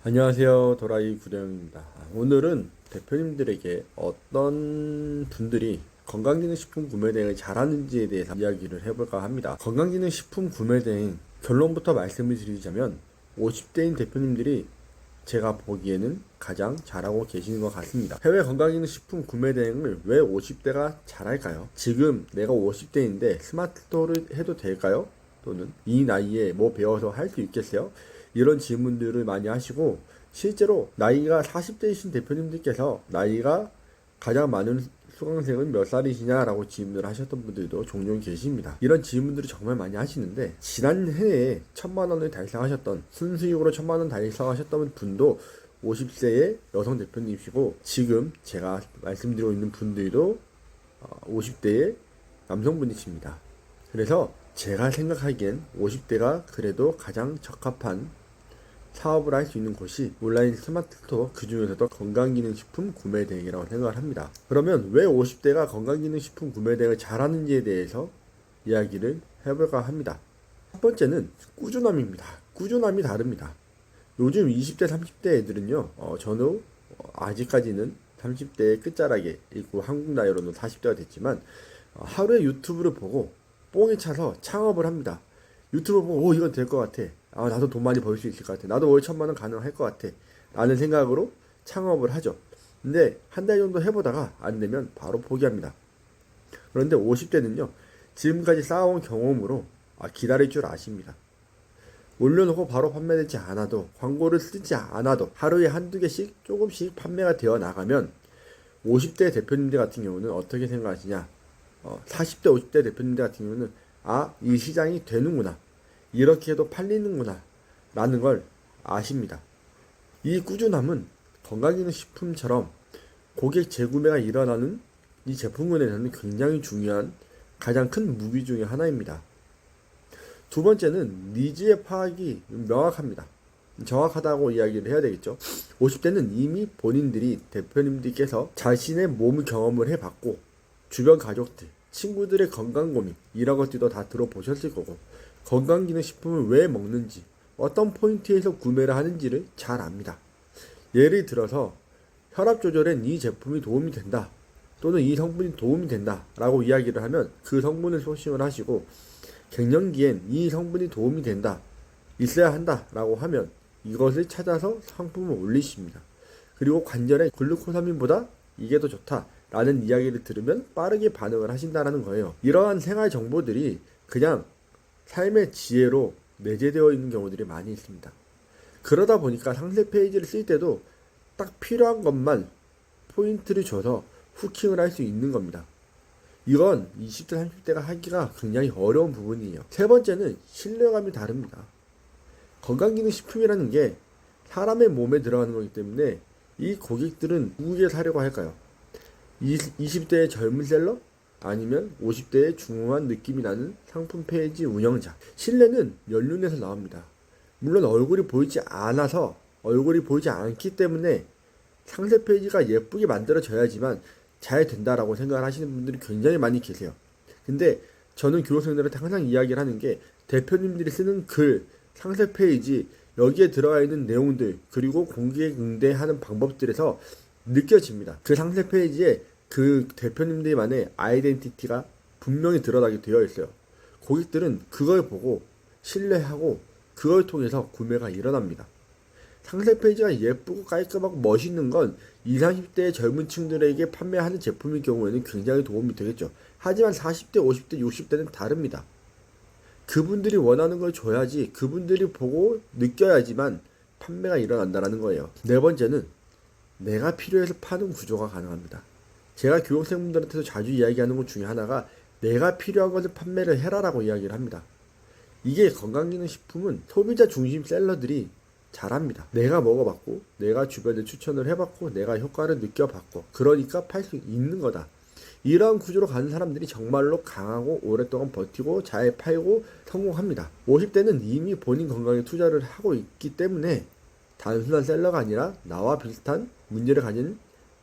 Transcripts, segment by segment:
안녕하세요. 도라이 구령입니다. 오늘은 대표님들에게 어떤 분들이 건강기능식품 구매 대행을 잘하는지에 대해서 이야기를 해볼까 합니다. 건강기능식품 구매 대행 결론부터 말씀을 드리자면 50대인 대표님들이 제가 보기에는 가장 잘하고 계시는 것 같습니다. 해외 건강기능식품 구매 대행을 왜 50대가 잘할까요? 지금 내가 50대인데 스마트 스토어를 해도 될까요? 또는 이 나이에 뭐 배워서 할 수 있겠어요? 이런 질문들을 많이 하시고, 실제로 나이가 40대이신 대표님들께서 나이가 가장 많은 수강생은 몇 살이시냐라고 질문을 하셨던 분들도 종종 계십니다. 이런 질문들을 정말 많이 하시는데, 지난해에 1000만원을 달성하셨던, 순수익으로 1000만원 달성하셨던 분도 50세의 여성 대표님이시고, 지금 제가 말씀드리고 있는 분들도 50대의 남성분이십니다. 그래서 제가 생각하기엔 50대가 그래도 가장 적합한 사업을 할 수 있는 곳이 온라인 스마트 스토어, 그 중에서도 건강기능식품 구매 대행이라고 생각을 합니다. 그러면 왜 50대가 건강기능식품 구매 대행을 잘하는지에 대해서 이야기를 해볼까 합니다. 첫 번째는 꾸준함입니다. 꾸준함이 다릅니다. 요즘 20대, 30대 애들은요, 저도 아직까지는 30대의 끝자락에 있고 한국 나이로는 40대가 됐지만, 하루에 유튜브를 보고 뽕이 차서 창업을 합니다. 유튜브 보고 이건 될 것 같아. 나도 돈 많이 벌 수 있을 것 같아. 나도 월 1000만원 가능할 것 같아. 라는 생각으로 창업을 하죠. 근데 한 달 정도 해보다가 안 되면 바로 포기합니다. 그런데 50대는요, 지금까지 쌓아온 경험으로 기다릴 줄 아십니다. 올려놓고 바로 판매되지 않아도, 광고를 쓰지 않아도 하루에 한두 개씩 조금씩 판매가 되어 나가면 50대 대표님들 같은 경우는 어떻게 생각하시냐? 40대, 50대 대표님들 같은 경우는 이 시장이 되는구나. 이렇게 해도 팔리는구나. 라는 걸 아십니다. 이 꾸준함은 건강기능식품처럼 고객 재구매가 일어나는 이 제품군에서는 굉장히 중요한 가장 큰 무기 중에 하나입니다. 두 번째는 니즈의 파악이 명확합니다. 정확하다고 이야기를 해야 되겠죠. 50대는 이미 본인들이 대표님들께서 자신의 몸 경험을 해봤고, 주변 가족들, 친구들의 건강 고민, 이런 것들도 다 들어보셨을 거고, 건강기능식품을 왜 먹는지, 어떤 포인트에서 구매를 하는지를 잘 압니다. 예를 들어서 혈압 조절엔 이 제품이 도움이 된다, 또는 이 성분이 도움이 된다 라고 이야기를 하면 그 성분을 소싱을 하시고, 갱년기엔 이 성분이 도움이 된다, 있어야 한다 라고 하면 이것을 찾아서 상품을 올리십니다. 그리고 관절에 글루코사민보다 이게 더 좋다 라는 이야기를 들으면 빠르게 반응을 하신다는 거예요. 이러한 생활 정보들이 그냥 삶의 지혜로 내재되어 있는 경우들이 많이 있습니다. 그러다 보니까 상세 페이지를 쓸 때도 딱 필요한 것만 포인트를 줘서 후킹을 할 수 있는 겁니다. 이건 20대, 30대가 하기가 굉장히 어려운 부분이에요. 세 번째는 신뢰감이 다릅니다. 건강기능식품이라는 게 사람의 몸에 들어가는 거기 때문에 이 고객들은 누구에게 사려고 할까요? 20대의 젊은 셀러? 아니면 50대의 중후한 느낌이 나는 상품 페이지 운영자. 신뢰는 연륜에서 나옵니다. 물론 얼굴이 보이지 않기 때문에 상세 페이지가 예쁘게 만들어져야지만 잘 된다라고 생각을 하시는 분들이 굉장히 많이 계세요. 근데 저는 교육생들한테 항상 이야기를 하는 게, 대표님들이 쓰는 글, 상세 페이지, 여기에 들어가 있는 내용들, 그리고 고객 응대하는 방법들에서 느껴집니다. 그 상세 페이지에 그 대표님들만의 아이덴티티가 분명히 드러나게 되어 있어요. 고객들은 그걸 보고 신뢰하고 그걸 통해서 구매가 일어납니다. 상세 페이지가 예쁘고 깔끔하고 멋있는 건 20, 30대의 젊은 층들에게 판매하는 제품일 경우에는 굉장히 도움이 되겠죠. 하지만 40대, 50대, 60대는 다릅니다. 그분들이 원하는 걸 줘야지, 그분들이 보고 느껴야지만 판매가 일어난다는 거예요. 네 번째는 내가 필요해서 파는 구조가 가능합니다. 제가 교육생분들한테도 자주 이야기하는 것 중에 하나가 내가 필요한 것을 판매를 해라라고 이야기를 합니다. 이게 건강기능식품은 소비자 중심 셀러들이 잘합니다. 내가 먹어봤고, 내가 주변에 추천을 해봤고, 내가 효과를 느껴봤고, 그러니까 팔 수 있는 거다. 이러한 구조로 가는 사람들이 정말로 강하고 오랫동안 버티고 잘 팔고 성공합니다. 50대는 이미 본인 건강에 투자를 하고 있기 때문에 단순한 셀러가 아니라 나와 비슷한 문제를 가진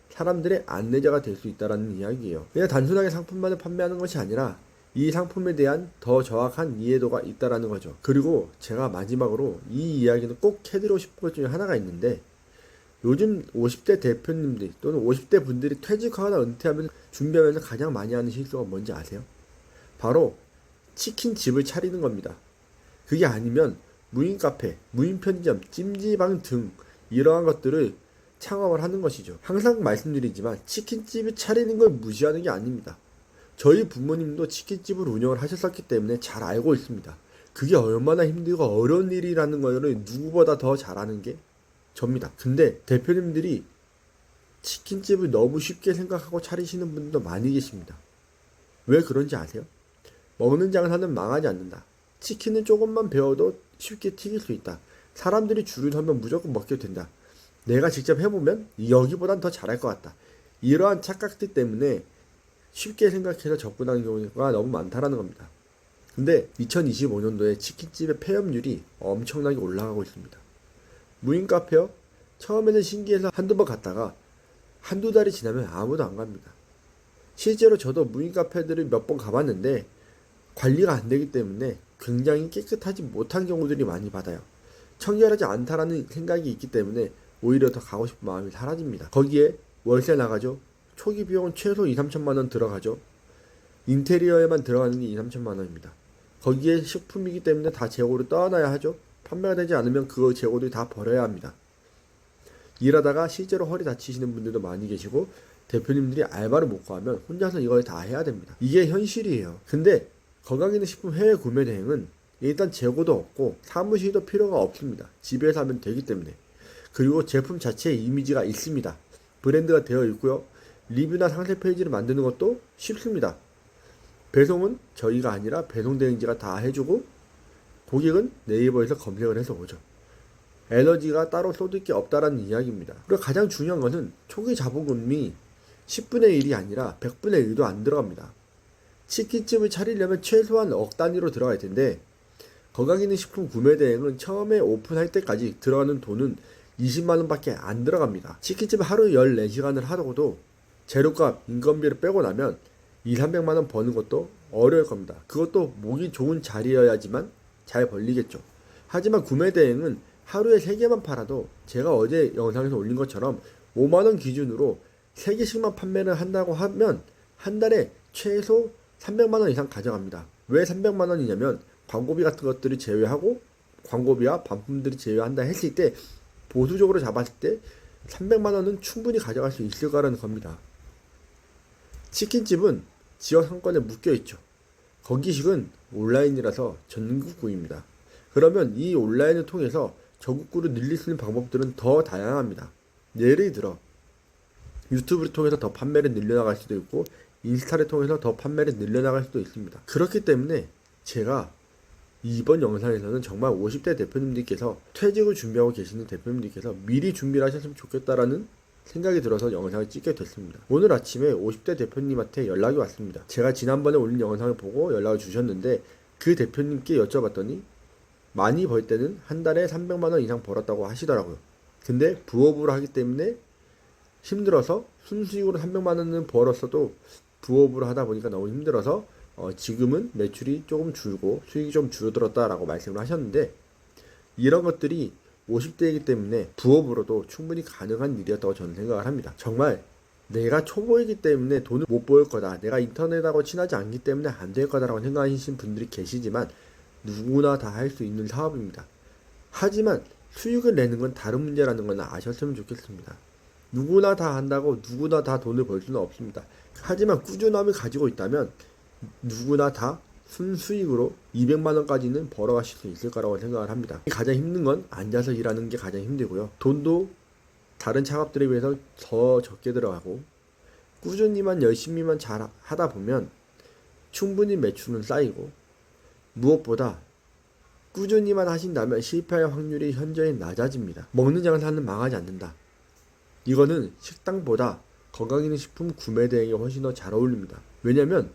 사람들의 안내자가 될 수 있다는 이야기예요. 그냥 단순하게 상품만을 판매하는 것이 아니라 이 상품에 대한 더 정확한 이해도가 있다라는 거죠. 그리고 제가 마지막으로 이 이야기는 꼭 해드리고 싶은 것 중에 하나가 있는데, 요즘 50대 대표님들 또는 50대 분들이 퇴직하거나 은퇴하면서 준비하면서 가장 많이 하는 실수가 뭔지 아세요? 바로 치킨집을 차리는 겁니다. 그게 아니면 무인 카페, 무인 편의점, 찜질방 등 이러한 것들을 창업을 하는 것이죠. 항상 말씀드리지만 치킨집을 차리는 걸 무시하는 게 아닙니다. 저희 부모님도 치킨집을 운영을 하셨었기 때문에 잘 알고 있습니다. 그게 얼마나 힘들고 어려운 일이라는 거를 누구보다 더 잘 아는 게 접니다. 근데 대표님들이 치킨집을 너무 쉽게 생각하고 차리시는 분들도 많이 계십니다. 왜 그런지 아세요? 먹는 장사는 망하지 않는다. 치킨은 조금만 배워도 쉽게 튀길 수 있다. 사람들이 줄을 서면 무조건 먹게 된다. 내가 직접 해보면 여기보단 더 잘할 것 같다. 이러한 착각들 때문에 쉽게 생각해서 접근하는 경우가 너무 많다라는 겁니다. 근데 2025년도에 치킨집의 폐업률이 엄청나게 올라가고 있습니다. 무인 카페요? 처음에는 신기해서 한두 번 갔다가 한두 달이 지나면 아무도 안 갑니다. 실제로 저도 무인 카페들을 몇 번 가봤는데 관리가 안 되기 때문에 굉장히 깨끗하지 못한 경우들이 많이 받아요. 청결하지 않다라는 생각이 있기 때문에 오히려 더 가고 싶은 마음이 사라집니다. 거기에 월세 나가죠. 초기 비용은 최소 2-3천만 원 들어가죠. 인테리어에만 들어가는 게 2-3천만 원입니다. 거기에 식품이기 때문에 다 재고를 떠나야 하죠. 판매가 되지 않으면 그 재고를 다 버려야 합니다. 일하다가 실제로 허리 다치시는 분들도 많이 계시고 대표님들이 알바를 못 구하면 혼자서 이걸 다 해야 됩니다. 이게 현실이에요. 근데 건강기능식품 해외 구매 대행은 일단 재고도 없고 사무실도 필요가 없습니다. 집에서 하면 되기 때문에. 그리고 제품 자체에 이미지가 있습니다. 브랜드가 되어 있고요. 리뷰나 상세 페이지를 만드는 것도 쉽습니다. 배송은 저희가 아니라 배송 대행지가 다 해주고 고객은 네이버에서 검색을 해서 오죠. 에너지가 따로 쏟을 게 없다라는 이야기입니다. 그리고 가장 중요한 것은 초기 자본금이 10분의 1이 아니라 100분의 1도 안 들어갑니다. 치킨집을 차리려면 최소한 억 단위로 들어갈 텐데 건강기능식품 구매 대행은 처음에 오픈할 때까지 들어가는 돈은 20만원 밖에 안 들어갑니다. 치킨집 하루 14시간을 하더라도 재료값, 인건비를 빼고 나면 200~300만원 버는 것도 어려울 겁니다. 그것도 목이 좋은 자리여야지만 잘 벌리겠죠. 하지만 구매 대행은 하루에 3개만 팔아도 제가 어제 영상에서 올린 것처럼 5만원 기준으로 3개씩만 판매를 한다고 하면 한 달에 최소 300만원 이상 가져갑니다. 왜 300만원이냐면 광고비 같은 것들을 제외하고 광고비와 반품들을 제외한다 했을 때 보수적으로 잡았을 때 300만원은 충분히 가져갈 수 있을 거라는 겁니다. 치킨집은 지역 상권에 묶여있죠. 거기식은 온라인이라서 전국구입니다. 그러면 이 온라인을 통해서 전국구를 늘릴 수 있는 방법들은 더 다양합니다. 예를 들어 유튜브를 통해서 더 판매를 늘려나갈 수도 있고 인스타를 통해서 더 판매를 늘려나갈 수도 있습니다. 그렇기 때문에 제가 이번 영상에서는 정말 50대 대표님들께서 퇴직을 준비하고 계시는 대표님들께서 미리 준비를 하셨으면 좋겠다라는 생각이 들어서 영상을 찍게 됐습니다. 오늘 아침에 50대 대표님한테 연락이 왔습니다. 제가 지난번에 올린 영상을 보고 연락을 주셨는데 그 대표님께 여쭤봤더니 많이 벌 때는 한 달에 300만원 이상 벌었다고 하시더라고요. 근데 부업으로 하기 때문에 힘들어서 순수익으로 300만원은 벌었어도 부업으로 하다 보니까 너무 힘들어서 지금은 매출이 조금 줄고 수익이 좀 줄어들었다라고 말씀을 하셨는데 이런 것들이 50대이기 때문에 부업으로도 충분히 가능한 일이었다고 저는 생각을 합니다. 정말 내가 초보이기 때문에 돈을 못 벌 거다, 내가 인터넷하고 친하지 않기 때문에 안 될 거다라고 생각하시는 분들이 계시지만 누구나 다 할 수 있는 사업입니다. 하지만 수익을 내는 건 다른 문제라는 건 아셨으면 좋겠습니다. 누구나 다 한다고 누구나 다 돈을 벌 수는 없습니다. 하지만 꾸준함을 가지고 있다면 누구나 다 순수익으로 200만원까지는 벌어가실 수 있을 거라고 생각을 합니다. 가장 힘든 건 앉아서 일하는 게 가장 힘들고요. 돈도 다른 창업들에 비해서 더 적게 들어가고 꾸준히만 열심히만 잘 하다 보면 충분히 매출은 쌓이고 무엇보다 꾸준히만 하신다면 실패할 확률이 현저히 낮아집니다. 먹는 장사는 망하지 않는다. 이거는 식당보다 건강기능식품 구매 대행이 훨씬 더 잘 어울립니다. 왜냐면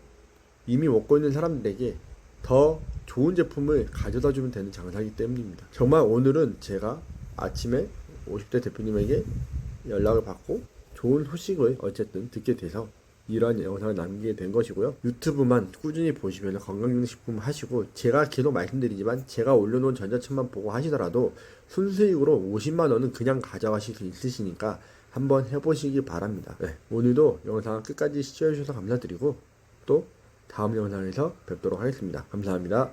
이미 먹고 있는 사람들에게 더 좋은 제품을 가져다 주면 되는 장사이기 때문입니다. 정말 오늘은 제가 아침에 50대 대표님에게 연락을 받고 좋은 소식을 어쨌든 듣게 돼서 이런 영상을 남기게 된 것이고요. 유튜브만 꾸준히 보시면 건강기능식품 하시고, 제가 계속 말씀드리지만 제가 올려놓은 전자책만 보고 하시더라도 순수익으로 50만 원은 그냥 가져가실 수 있으시니까 한번 해보시기 바랍니다. 네, 오늘도 영상 끝까지 시청해주셔서 감사드리고 또 다음 영상에서 뵙도록 하겠습니다. 감사합니다.